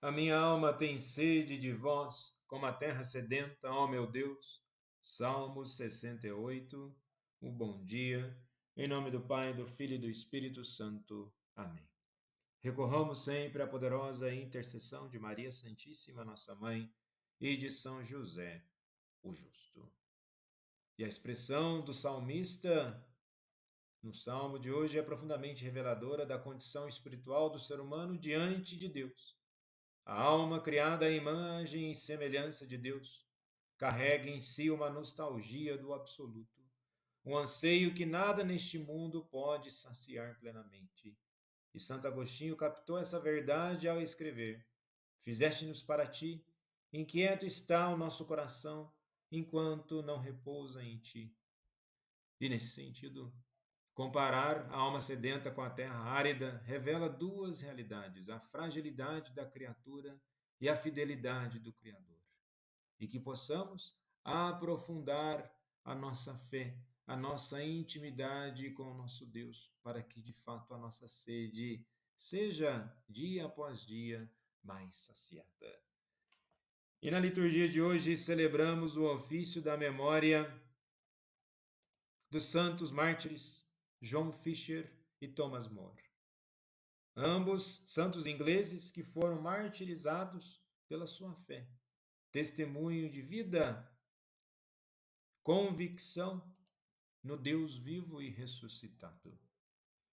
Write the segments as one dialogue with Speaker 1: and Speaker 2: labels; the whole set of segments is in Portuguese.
Speaker 1: A minha alma tem sede de vós, como a terra sedenta, ó meu Deus. Salmos 68. Um bom dia. Em nome do Pai, do Filho e do Espírito Santo. Amém. Recorramos sempre à poderosa intercessão de Maria Santíssima, nossa Mãe, e de São José, o Justo. E a expressão do salmista no salmo de hoje é profundamente reveladora da condição espiritual do ser humano diante de Deus. A alma criada à imagem e semelhança de Deus carrega em si uma nostalgia do absoluto, um anseio que nada neste mundo pode saciar plenamente. E Santo Agostinho captou essa verdade ao escrever: Fizeste-nos para ti, inquieto está o nosso coração, enquanto não repousa em ti. E nesse sentido, comparar a alma sedenta com a terra árida revela duas realidades: a fragilidade da criatura e a fidelidade do Criador. E que possamos aprofundar a nossa fé, a nossa intimidade com o nosso Deus, para que de fato a nossa sede seja dia após dia mais saciada. E na liturgia de hoje celebramos o ofício da memória dos santos mártires John Fisher e Thomas More. Ambos santos ingleses que foram martirizados pela sua fé. Testemunho de vida, convicção no Deus vivo e ressuscitado.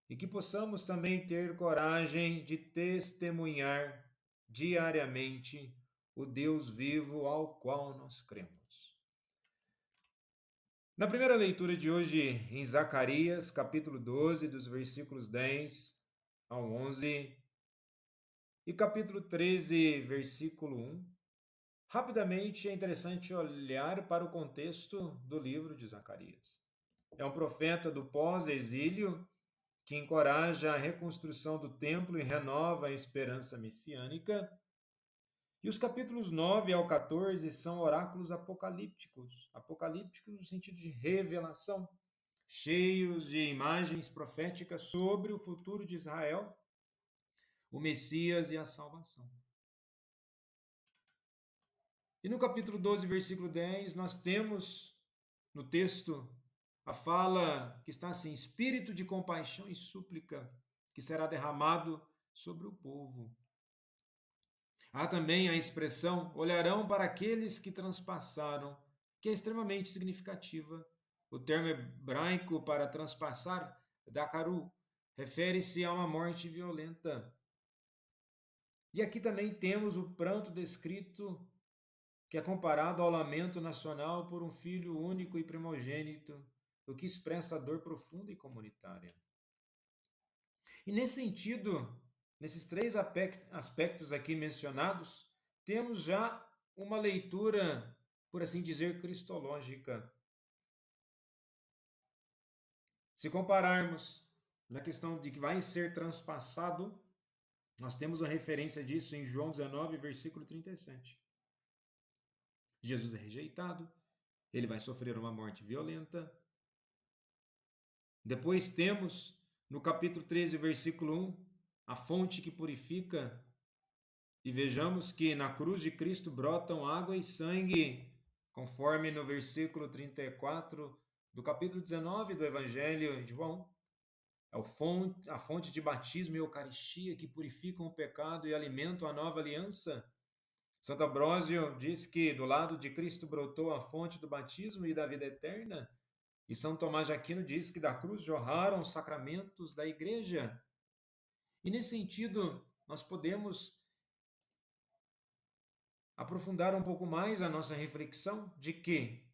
Speaker 1: E que possamos também ter coragem de testemunhar diariamente o Deus vivo ao qual nós cremos. Na primeira leitura de hoje, em Zacarias, capítulo 12, dos versículos 10 ao 11, e capítulo 13, versículo 1, rapidamente é interessante olhar para o contexto do livro de Zacarias. É um profeta do pós-exílio que encoraja a reconstrução do templo e renova a esperança messiânica. E os capítulos 9 ao 14 são oráculos apocalípticos no sentido de revelação, cheios de imagens proféticas sobre o futuro de Israel, o Messias e a salvação. E no capítulo 12, versículo 10, nós temos no texto a fala que está assim: espírito de compaixão e súplica que será derramado sobre o povo. Há também a expressão olharão para aqueles que transpassaram, que é extremamente significativa. O termo hebraico para transpassar, dakaru, refere-se a uma morte violenta. E aqui também temos o pranto descrito, que é comparado ao lamento nacional por um filho único e primogênito, o que expressa a dor profunda e comunitária. E nesse sentido, nesses três aspectos aqui mencionados, temos já uma leitura, por assim dizer, cristológica. Se compararmos na questão de que vai ser transpassado, nós temos a referência disso em João 19, versículo 37. Jesus é rejeitado, ele vai sofrer uma morte violenta. Depois temos, no capítulo 13, versículo 1, a fonte que purifica. E vejamos que na cruz de Cristo brotam água e sangue, conforme no versículo 34 do capítulo 19 do Evangelho de João. É a fonte de batismo e Eucaristia que purificam o pecado e alimentam a nova aliança. Santo Ambrósio diz que do lado de Cristo brotou a fonte do batismo e da vida eterna. E São Tomás de Aquino diz que da cruz jorraram os sacramentos da igreja. E nesse sentido, nós podemos aprofundar um pouco mais a nossa reflexão de que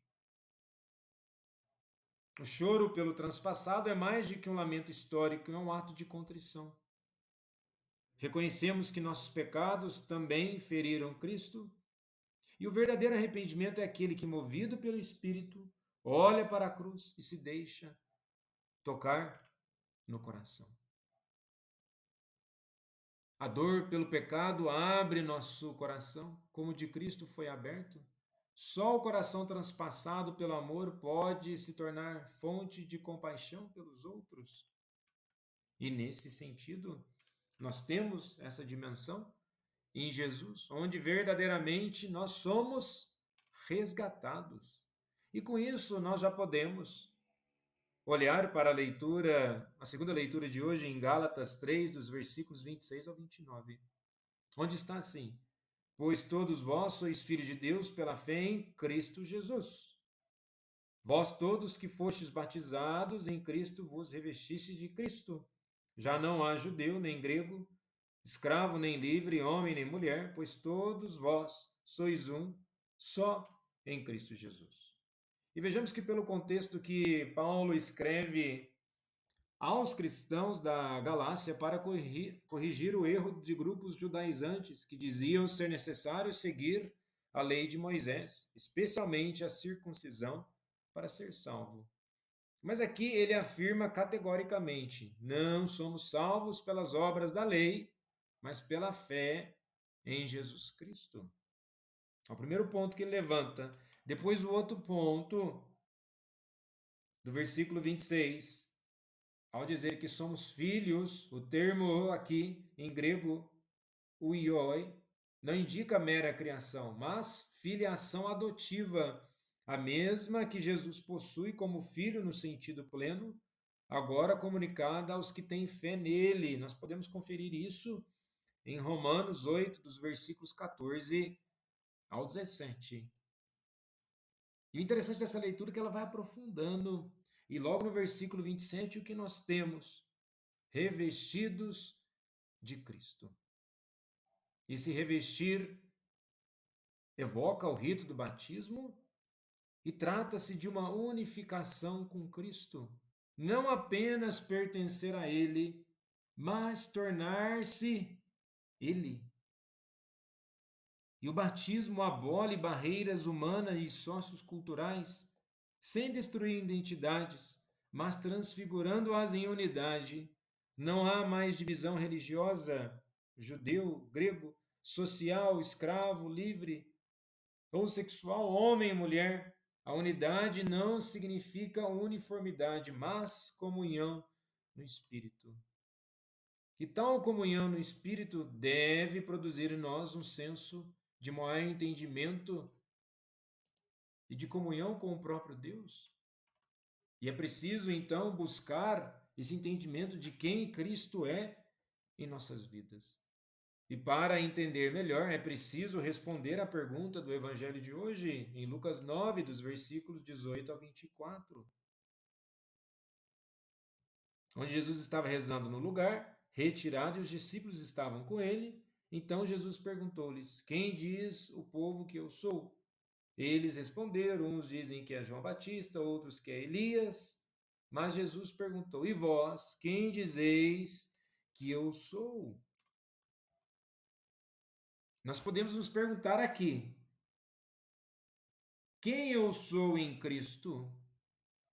Speaker 1: o choro pelo transpassado é mais do que um lamento histórico, é um ato de contrição. Reconhecemos que nossos pecados também feriram Cristo, e o verdadeiro arrependimento é aquele que, movido pelo Espírito, olha para a cruz e se deixa tocar no coração. A dor pelo pecado abre nosso coração, como o de Cristo foi aberto. Só o coração transpassado pelo amor pode se tornar fonte de compaixão pelos outros. E nesse sentido, nós temos essa dimensão em Jesus, onde verdadeiramente nós somos resgatados. E com isso nós já podemos olhar para a leitura, a segunda leitura de hoje em Gálatas 3, dos versículos 26 ao 29, onde está assim: Pois todos vós sois filhos de Deus pela fé em Cristo Jesus. Vós todos que fostes batizados em Cristo vos revestistes de Cristo. Já não há judeu nem grego, escravo nem livre, homem nem mulher, pois todos vós sois um só em Cristo Jesus. E vejamos que pelo contexto que Paulo escreve aos cristãos da Galácia para corrigir o erro de grupos judaizantes que diziam ser necessário seguir a lei de Moisés, especialmente a circuncisão, para ser salvo. Mas aqui ele afirma categoricamente: não somos salvos pelas obras da lei, mas pela fé em Jesus Cristo. É o primeiro ponto que ele levanta. Depois, o outro ponto, do versículo 26, ao dizer que somos filhos, o termo aqui em grego, o ioi, não indica mera criação, mas filiação adotiva, a mesma que Jesus possui como filho no sentido pleno, agora comunicada aos que têm fé nele. Nós podemos conferir isso em Romanos 8, dos versículos 14 ao 17. E o interessante dessa leitura é que ela vai aprofundando, e logo no versículo 27, o que nós temos? Revestidos de Cristo. E se revestir evoca o rito do batismo e trata-se de uma unificação com Cristo. Não apenas pertencer a Ele, mas tornar-se Ele. E o batismo abole barreiras humanas e socioculturais, sem destruir identidades, mas transfigurando-as em unidade. Não há mais divisão religiosa, judeu, grego, social, escravo, livre, ou sexual, homem e mulher. A unidade não significa uniformidade, mas comunhão no Espírito. E tal comunhão no Espírito deve produzir em nós um senso de maior entendimento e de comunhão com o próprio Deus. E é preciso, então, buscar esse entendimento de quem Cristo é em nossas vidas. E para entender melhor, é preciso responder à pergunta do Evangelho de hoje, em Lucas 9, dos versículos 18 a 24, onde Jesus estava rezando no lugar, retirado, e os discípulos estavam com ele. Então Jesus perguntou-lhes: Quem diz o povo que eu sou? Eles responderam: uns dizem que é João Batista, outros que é Elias. Mas Jesus perguntou: E vós, quem dizeis que eu sou? Nós podemos nos perguntar aqui: quem eu sou em Cristo?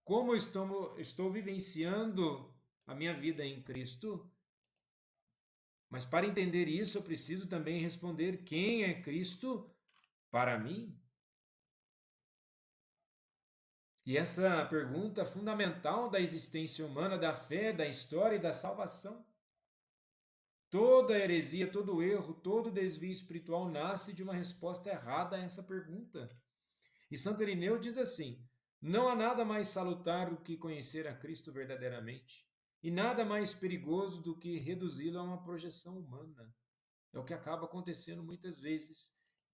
Speaker 1: Como eu estou vivenciando a minha vida em Cristo? Mas para entender isso, eu preciso também responder quem é Cristo para mim? E essa pergunta é fundamental da existência humana, da fé, da história e da salvação. Toda heresia, todo erro, todo desvio espiritual nasce de uma resposta errada a essa pergunta. E Santo Irineu diz assim: não há nada mais salutar do que conhecer a Cristo verdadeiramente, e nada mais perigoso do que reduzi-lo a uma projeção humana. É o que acaba acontecendo muitas vezes,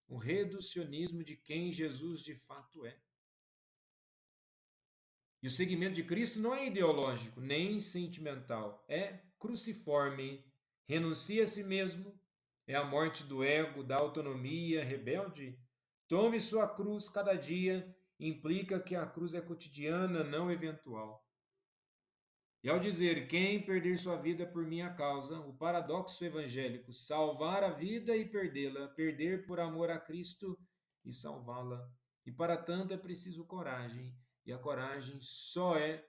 Speaker 1: o reducionismo de quem Jesus de fato é. E o seguimento de Cristo não é ideológico, nem sentimental, é cruciforme, renuncia a si mesmo, é a morte do ego, da autonomia rebelde. Tome sua cruz cada dia, implica que a cruz é cotidiana, não eventual. E ao dizer quem perder sua vida por minha causa, o paradoxo evangélico, salvar a vida e perdê-la, perder por amor a Cristo e salvá-la. E para tanto é preciso coragem, e a coragem só é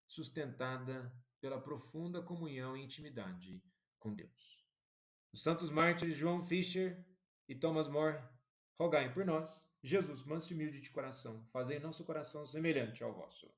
Speaker 1: sustentada pela profunda comunhão e intimidade com Deus. Os santos mártires João Fisher e Thomas More, rogai por nós. Jesus, manso e humilde de coração, fazei nosso coração semelhante ao vosso.